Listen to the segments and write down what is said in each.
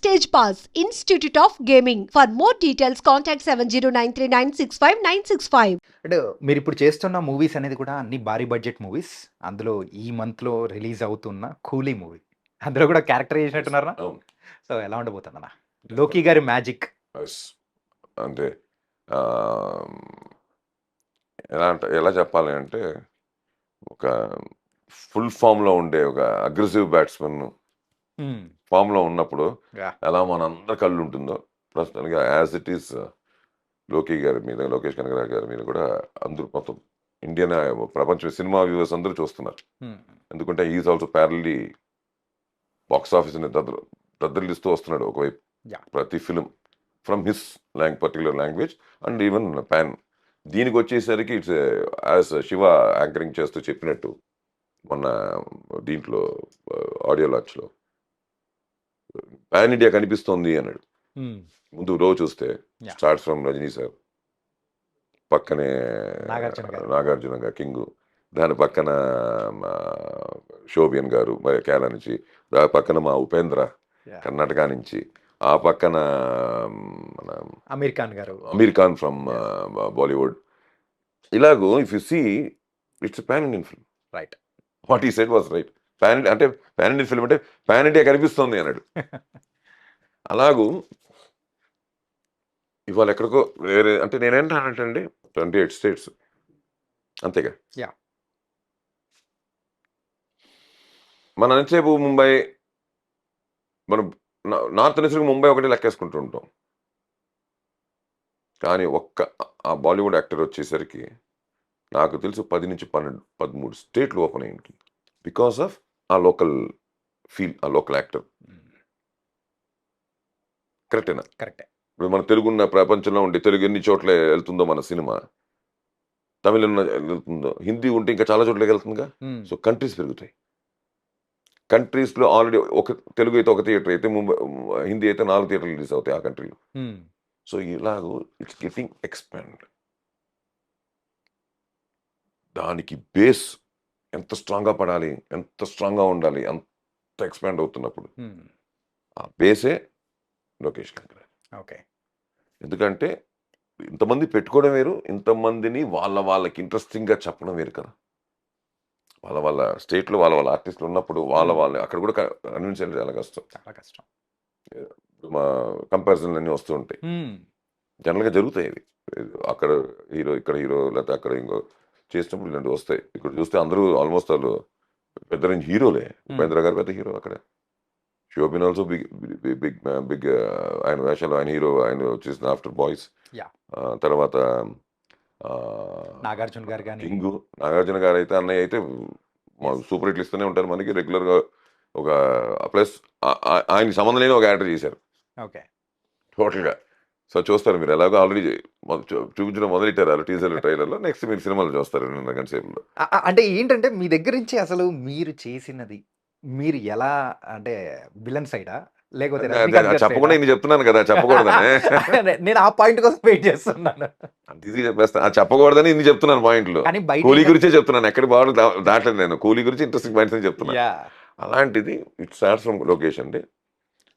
Stage Pass, Institute of Gaming. For more details, contact 709396596. అంటే మీరు ఇప్పుడు చేస్తున్న మూవీస్ అనేది కూడా అన్ని భారీ బడ్జెట్ మూవీస్. అందులో ఈ మంత్‌లో రిలీజ్ అవుతున్న 'కూలీ' మూవీ. అందులో కూడా క్యారెక్టర్ చేసినట్టున్నారా? అవును. సో ఎలా ఉండబోతుందన్న? 'లోకి' గారి మ్యాజిక్. యెస్. అంటే ఆహ్, ఎలా చెప్పాలి అంటే ఒక ఫుల్ ఫామ్‌లో ఉండే ఒక అగ్రెసివ్ బ్యాట్స్‌మన్ హ్మ్. ఫామ్‌లో ఉన్నప్పుడు యాహ్! ఎలా మనందరి కళ్ళు ఉంటుందో ప్రస్తుతానికి as it is Lokesh Kanagaraj గారి మీద కూడా అందరూ మొత్తం ఇండియన్ ప్రపంచ సినిమా వ్యూవర్స్ అందరూ చూస్తున్నారు. హ్మ్. ఎందుకంటే he is also parallelly box ఆఫీస్‌ని దద్దరిల్లిస్తూ వస్తున్నాడు ఒకవైపు. యాహ్! ప్రతి film from his particular language and even pan. దీనికొచ్చేసరికి ఇట్స్ యాజ్ శివ యాంకరింగ్ చేస్తూ చెప్పినట్టు మొన్న దీంట్లో ఆడియో లాంచ్‌లో పాన్ ఇండియా కనిపిస్తోంది అన్నాడు. హ్మ్. ముందు రో చూస్తే yeah! Starts from Rajini sir, పక్కనే నాగార్జున గారు. నాగార్జున గారు కింగు, దాని పక్కన మా శోభియన్ గారు కేరళ నుంచి, దాని పక్కన మా ఉపేంద్ర యాహ్! కర్ణాటక నుంచి, ఆ పక్కన మన అమీర్ ఖాన్ గారు. అమీర్ ఖాన్ ఫ్రమ్ బాలీవుడ్. ఇలాగూ if you see it's pan Indian film. Right. What he said was right. Pan Indian film అంటే పాన్ ఇండియా కనిపిస్తోంది అన్నాడు. అలాగూ ఇవాళ ఎక్కడికో వేరే అంటే నేనేంటానంటే అండి 28 స్టేట్స్ అంతేగా. యాహ్! మనం ఎంతసేపు ముంబై, మనం నార్త్ అనేసరికి ముంబై ఒకటి లెక్కేసుకుంటూ ఉంటాం. కానీ ఆ బాలీవుడ్ యాక్టర్ వచ్చేసరికి నాకు తెలుసు 10-12, 13 స్టేట్లు ఓపెన్ అయి ఉంటుంది. బికాస్ ఆఫ్ ఆ లోకల్ ఫీల్, ఆ లోకల్ యాక్టర్. హ్మ్. కరెక్టేనా? కరెక్టే. ఇప్పుడు మన తెలుగున్న ప్రపంచంలో ఉండే తెలుగు ఎన్ని చోట్ల వెళ్తుందో మన సినిమా, తమిళ్ వెళ్తుందో, హిందీ ఉంటే ఇంకా చాలా చోట్లకి వెళ్తుందిగా. హ్మ్. సో కంట్రీస్ పెరుగుతాయి. కంట్రీస్‌లో ఆల్రెడీ ఒక తెలుగు అయితే ఒక థియేటర్ అయితే హిందీ అయితే 4 థియేటర్లు రిలీజ్ అవుతాయి ఆ కంట్రీలో. హ్మ్. సో ఇలాగూ ఇట్స్ గెట్టింగ్ ఎక్స్‌పాండ్. దానికి బేస్ ఎంత స్ట్రాంగ్‌గా పడాలి, ఎంత స్ట్రాంగ్‌గా ఉండాలి, అంత ఎక్స్‌పాండ్ అవుతున్నప్పుడు హ్మ్. ఆ బేసే లోకేష్ కనగరాజు. ఓకే. ఎందుకంటే ఇంతమంది పెట్టుకోవడం వేరు, ఇంతమందిని వాళ్ళకి ఇంట్రెస్టింగ్‌గా చెప్పడం వేరు కదా. వాళ్ళ స్టేట్‌లో వాళ్ళ ఆర్టిస్టులు ఉన్నప్పుడు వాళ్ళని అక్కడ కూడా కన్విన్స్ చేయడం చాలా కష్టం. చాలా కష్టం. మా కంపారిజన్‌లు అన్నీ వస్తూ ఉంటాయి. హ్మ్. జనరల్‌గా జరుగుతాయి ఇవి. అక్కడ హీరో, ఇక్కడ హీరో, లేకపోతే అక్కడ ఇంకో చేసినప్పుడు ఇలాంటివి వస్తాయి. ఇక్కడ చూస్తే అందరూ ఆల్మోస్ట్ ఆల్ పెద్ద రేంజ్ హీరోలే. ఉపేంద్ర గారు పెద్ద హీరో అక్కడ. శోభిన్ ఆల్సో బిగ్ ఆయన వేషాలు, ఆయన హీరో, ఆయన చేసిన 'ఆఫ్టర్ బాయ్స్'. యాహ్! తర్వాత నాగార్జున గారు గాని. కింగు, నాగార్జున గారైతే అన్నయ్య అయితే యెస్. సూపర్ హిట్లు ఇస్తూనే ఉంటారు మనకి రెగ్యులర్‌గా. ఒక ప్లస్ ఆయనకి సంబంధం లేని ఒక యాక్టర్ చేశారు ఓకే. టోటల్‌గా. సో చూస్తారు మీరు ఎలాగో ఆల్రెడీ చూపించడం మొదలెట్టారు ఆళ్ళు టీజర్‌లు, ట్రైలర్‌లో. నెక్స్ట్ మీరు సినిమాలో చూస్తారు 2.5 గంటల సేపులో. అంటే ఏంటంటే మీ దగ్గర నుంచి అసలు మీరు చేసినది, మీరు ఎలా అంటే విలన్ సైడా? లేకపోతే అదే రజనీకాంత్ గారి చెప్పకుండా సైడా? ఇన్ని చెప్తున్నాను కదా! చెప్పకూడదనే. నేను ఆ పాయింట్ కోసం వెయిట్ చేస్తున్నాను. అంత ఈజీగా చెప్పేస్తా. చెప్పకూడదని ఇన్ని చెప్తున్నాను పాయింట్లు. కానీ బయట కూలీ ఏంటంటే గురించే చెప్తున్నాను. ఎక్కడి బార్డర్ దాటలేదు నేను. కూలీ గురించి ఇంట్రెస్టింగ్ పాయింట్స్ అని చెప్తున్నా. యాహ్! అలాంటిది ఇట్ స్టార్ట్స్ ఫ్రమ్ లోకేష్ అండి.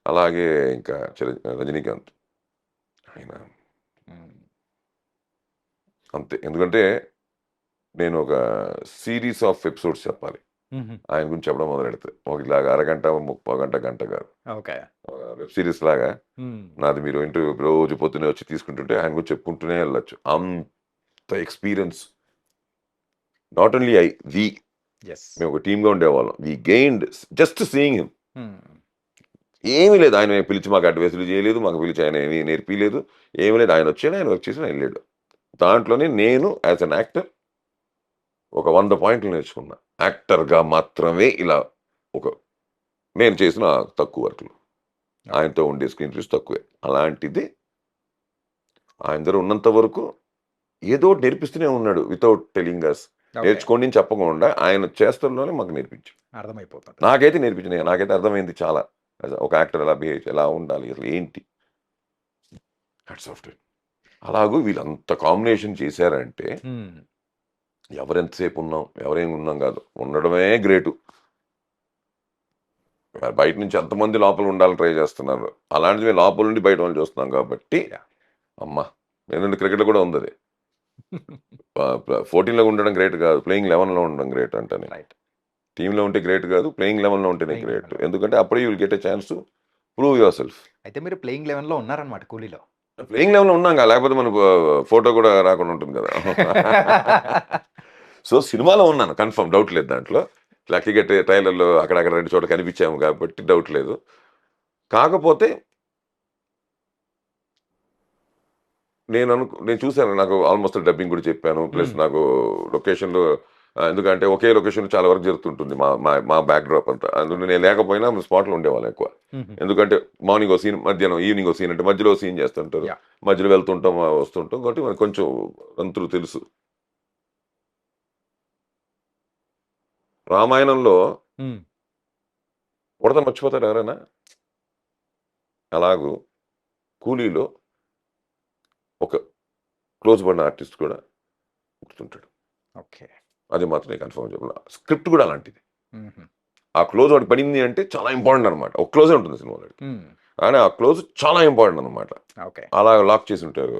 అలాగే ఇంకా రజనీకాంత్. ఆయన హ్మ్. అంతే. ఎందుకంటే నేను ఒక సీరీస్ ఆఫ్ ఎపిసోడ్స్ చెప్పాలి. హుహు. ఆయన గురించి చెప్పడం మొదలెడితే. ఇలాగా అరగంట, ముప్పావు గంట, గంట కాదు. ఓకే. వెబ్ సీరీస్ లాగా హ్మ్. నాది మీరు ఇంటర్వ్యూ రోజు పొద్దున్నే వచ్చి తీసుకుంటుంటే ఆయన గురించి చెప్పుకుంటూనే వెళ్ళొచ్చు. అంత ఎక్స్‌పీరియన్స్. Not only yes. మేము ఒక టీమ్‌గా ఉండేవాళ్ళం. వి గెయిన్డ్ జస్ట్ సీయింగ్ హిమ్. హ్మ్. ఏమీ లేదు. ఆయన పిలిచి మాకు అడ్వైస్‌లు చేయలేదు. మాకు పిలిచి ఆయన ఏమి నేర్పియలేదు. ఏమీ లేదు. ఆయన వచ్చాడు. ఆయన వర్క్ చేసాడు. ఆయన వెళ్ళాడు. దాంట్లోనే నేను యాస్ ఎన్ యాక్టర్ ఒక 100 పాయింట్లు నేర్చుకున్నా. యాక్టర్‌గా మాత్రమే ఇలా ఒక నేను చేసిన తక్కువ వర్క్‌లు. ఆయనతో ఉండే స్క్రీన్ ప్లేస్ తక్కువే. అలాంటిది ఆయన దగ్గర ఉన్నంత వరకు ఏదో ఒకటి నేర్పిస్తూనే ఉన్నాడు. Without telling us. ఓకే. నేర్చుకోండి అని చెప్పకుండా ఆయన చేష్టల్లోనే మాకు నేర్పించాడు. అర్థమైపోతుంది. నాకైతే నేర్పించింది. నాకైతే అర్థమైంది చాలా. ఒక యాక్టర్ ఎలా బిహేవ్ ఎలా ఉండాలి? అసలు ఏంటి? Hats off to him. అలాగూ వీళ్ళంత కాంబినేషన్ చేశారంటే హ్మ్. ఎవరెంతసేపు ఉన్నాం, ఎవరేమి ఉన్నాం కాదు. ఉండడమే గ్రేటు. బయట నుంచి ఎంతమంది లోపల ఉండాలని ట్రై చేస్తున్నారు. అలాంటిది మేము లోపల నుండి బయట వాళ్ళు చూస్తున్నాం కాబట్టి Yeah. అమ్మా ఏంటంటే క్రికెట్లో కూడా ఉంది అది. 14లో ఉండడం గ్రేట్ కాదు, ప్లేయింగ్ 11లో ఉండడం గ్రేట్ అంటాను. రైట్. టీంలో ఉంటే గ్రేట్ కాదు, ప్లేయింగ్ 11లో ఉంటేనే Playing గ్రేట్. 11. ఎందుకంటే అప్పుడే you will get a chance to prove your self. అయితే మీరు ప్లేయింగ్ 11లో ఉన్నారనమాట కూలీలో. ప్లేయింగ్ 11లో ఉన్నాం కదా, లేకపోతే మనకు ఫోటో కూడా రాకుండా ఉంటుంది కదా. సో సినిమాలో ఉన్నాను కన్ఫర్మ్, డౌట్ లేదు దాంట్లో. లక్కీగా ట్రైలర్లో అక్కడక్కడ 2 చోట్ల కనిపించాము కాబట్టి డౌట్ లేదు. కాకపోతే నేను చూశాను, నాకు ఆల్మోస్ట్ డబ్బింగ్ కూడా చెప్పాను. ప్లస్ నాకు లొకేషన్లో, ఎందుకంటే ఒకే లొకేషన్ చాలా వరకు జరుగుతుంటుంది మా బ్యాక్ డ్రాప్ అంతా. అందులో నేను లేకపోయినా స్పాట్లో ఉండేవాళ్ళం ఎక్కువ. ఎందుకంటే మార్నింగ్ ఒక సీన్, మధ్యాహ్నం ఈవినింగ్ ఒక సీన్, అంటే మధ్యలో సీన్ చేస్తుంటారు, Yeah. మధ్యలో వెళ్తుంటాం వస్తుంటాం కాబట్టి మనకు కొంచెం అంతులు తెలుసు. రామాయణంలో ఉడత మర్చిపోతారు ఎవరైనా? అలాగూ కూలీలో ఒక క్లోజ్ పడిన ఆర్టిస్ట్ కూడా గుర్తుంటాడు. ఓకే. అది మాత్రం నేను కన్ఫర్మ్ చెప్పాను. స్క్రిప్ట్ కూడా అలాంటిది. ఆ క్లోజ్ వాడికి పడింది అంటే చాలా ఇంపార్టెంట్ అనమాట. ఒక క్లోజే ఉంటుంది సినిమాలో, కానీ ఆ క్లోజ్ చాలా ఇంపార్టెంట్ అనమాట. ఓకే. అలా లాక్ చేసి ఉంటారు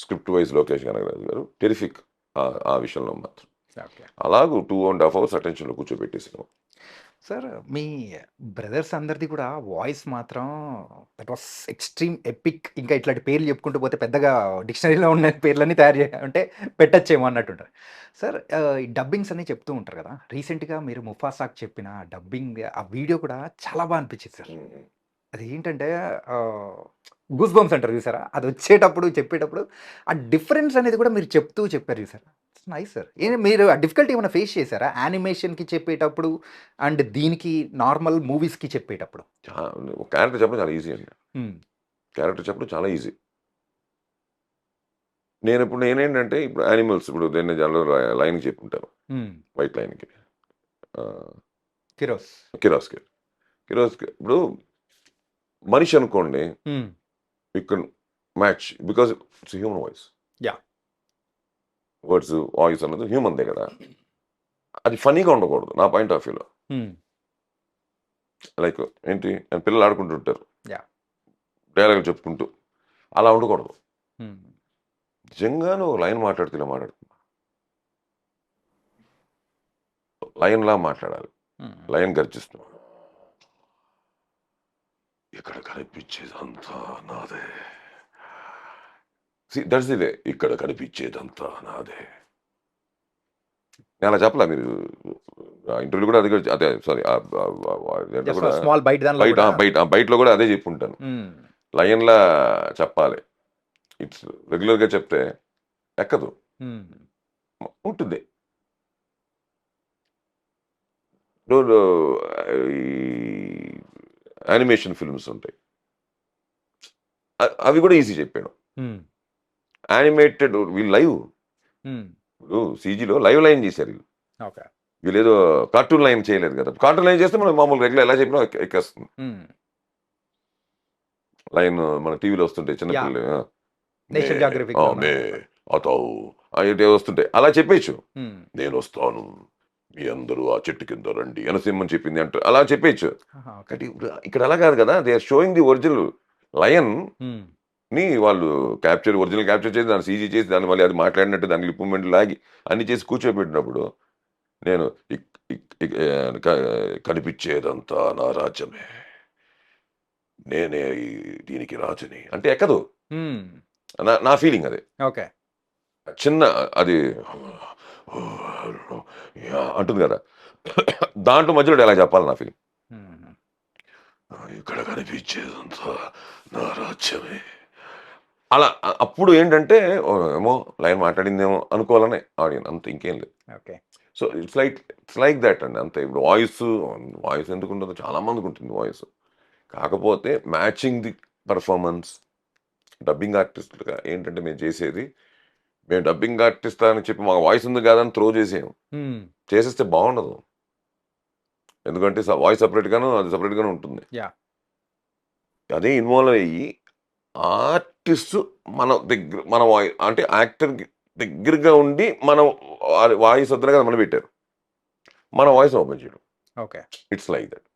స్క్రిప్ట్ వైజ్ లోకేష్ కనగరాజు గారు. టెరిఫిక్ ఆ విషయంలో మాత్రం. ఓకే. అలాగూ 2.5 hours అటెన్షన్లో కూర్చోబెట్టే సినిమా. సార్, మీ బ్రదర్స్ అందరిది కూడా వాయిస్ మాత్రం దట్ వాస్ ఎక్స్ట్రీమ్ ఎపిక్. ఇంకా ఇట్లాంటి పేర్లు చెప్పుకుంటూ పోతే పెద్దగా డిక్షనరీలో ఉన్న పేర్లన్నీ తయారు అంటే పెట్టచ్చేమో అన్నట్టుంటారు. సార్, ఈ డబ్బింగ్స్ అన్నీ చెప్తూ ఉంటారు కదా. రీసెంట్గా మీరు ముఫాసాకి చెప్పిన డబ్బింగ్ ఆ వీడియో కూడా చాలా బాగా అనిపించింది సార్. అది ఏంటంటే గూస్ బంప్స్ అంటారు చూసారా, అది వచ్చేటప్పుడు చెప్పేటప్పుడు ఆ డిఫరెన్స్ అనేది కూడా మీరు చెప్పారు చూసారా. Nice sir. మీరు ఆ డిఫికల్టీ ఏమైనా ఫేస్ చేశారా యానిమేషన్కి చెప్పేటప్పుడు అండ్ దీనికి నార్మల్ మూవీస్కి చెప్పేటప్పుడు? క్యారెక్టర్ చెప్పడం చాలా ఈజీ అండి. క్యారెక్టర్ చెప్పడం చాలా ఈజీ. నేనేంటంటే ఇప్పుడు యానిమల్స్, ఇప్పుడు దేన్ని లైన్కి చెప్పుకుంటాను, వైట్ లైన్కి, కిరోస్కి ఇప్పుడు మనిషి అనుకోండి, ఇక్కడ match because it's human voice. Words voice అన్నది హ్యూమన్దే కదా, అది ఫనీగా ఉండకూడదు నా పాయింట్ ఆఫ్ వ్యూలో. లైక్ ఏంటి, పిల్లలు ఆడుకుంటుంటారు డైలాగులు చెప్పుకుంటూ, అలా ఉండకూడదు. నిజంగా నువ్వు లైన్ మాట్లాడుతూ ఇలా మాట్లాడుతున్నా, లైన్లా మాట్లాడాలి. లైన్ గర్జిస్తున్నావు, ఇక్కడ కనిపించేదంతా నాదే, దట్స్ ది వే, ఇక్కడ కనిపించేదంతా నాదే. నేను అలా చెప్పలా, మీరు ఇంటర్వ్యూ కూడా అదే సారీ బయటలో కూడా అదే చెప్పుంటాను. లయన్లా చెప్పాలి. ఇట్స్ రెగ్యులర్గా చెప్తే ఎక్కదు, ఉంటుంది. యానిమేషన్ ఫిల్మ్స్ ఉంటాయి, అవి కూడా ఈజీ చెప్పాను. యానిమేటెడ్ వీళ్ళు లైవ్, ఇప్పుడు సీజీలో లైవ్ లైన్ చేశారు వీళ్ళు, ఏదో కార్టూన్ లైన్ చేయలేదు కదా. కార్టూన్ లైన్ చేస్తే మనం మామూలు రెగ్యులర్ ఎలా చెప్పినా ఎక్కేస్తుంది. లైన్ మన టీవీలో వస్తుంటాయి చిన్నపిల్లలు, వస్తుంటాయి, అలా చెప్పేయచ్చు. నేను వస్తాను, మీ అందరూ ఆ చెట్టు కింద రండి, అనసింహని చెప్పింది అంటే అలా చెప్పేయచ్చు. ఇక్కడ అలా కాదు కదా, they are showing the original lion ని వాళ్ళు ఒరిజినల్ క్యాప్చర్ చేసి దాన్ని సీజీ చేసి దాన్ని మళ్ళీ అది మాట్లాడినట్టు దానికి లిప్ మూమెంట్ లాగి అన్ని చేసి కూర్చోబెట్టినప్పుడు నేను కనిపించేదంతా నా రాజ్యమే, నేనే దీనికి రాజుని అంటే ఎక్కదు. నా ఫీలింగ్ అది. ఓకే. చిన్న అది అంటుంది కదా, దాంట్లో మధ్యలో ఎలా చెప్పాలి నా ఫీలింగ్. ఇక్కడ కనిపించేదంతా నా రాజ్యమే, అలా. అప్పుడు ఏంటంటే ఏమో లైన్ మాట్లాడిందేమో అనుకోవాలనే ఆడియన్స్, అంత ఇంకేం లేదు. Okay. So it's like that అండి, అంతే. ఇప్పుడు వాయిస్ ఎందుకు ఉండదు, చాలా మందికి ఉంటుంది వాయిస్. కాకపోతే మ్యాచింగ్ ది పర్ఫార్మెన్స్. డబ్బింగ్ ఆర్టిస్ట్గా ఏంటంటే మేము చేసేది, మేము డబ్బింగ్ ఆర్టిస్ట్ అని చెప్పి మాకు వాయిస్ ఉంది కాదని త్రో చేసాము. చేసేస్తే బాగుండదు, ఎందుకంటే వాయిస్ సపరేట్గాను అది సపరేట్గానే ఉంటుంది. అదే ఇన్వాల్వ్ అయ్యి ఆర్టిస్ట్ మన వాయిస్ అంటే యాక్టర్ దగ్గరగా ఉండి మన వాయిస్ వద్దనే కదా మనం పెట్టారు, మన వాయిస్ ఓపెన్ చేయడం. ఓకే. It's like that.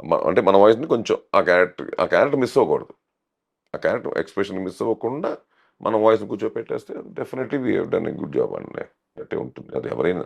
అంటే మన వాయిస్ని కొంచెం ఆ క్యారెక్టర్ మిస్ అవ్వకూడదు. ఆ క్యారెక్టర్ ఎక్స్ప్రెషన్ మిస్ అవ్వకుండా మన వాయిస్ని కూర్చోపెట్టేస్తే definitely we have done a good job అండి. అట్టే ఉంటుంది అది ఎవరైనా.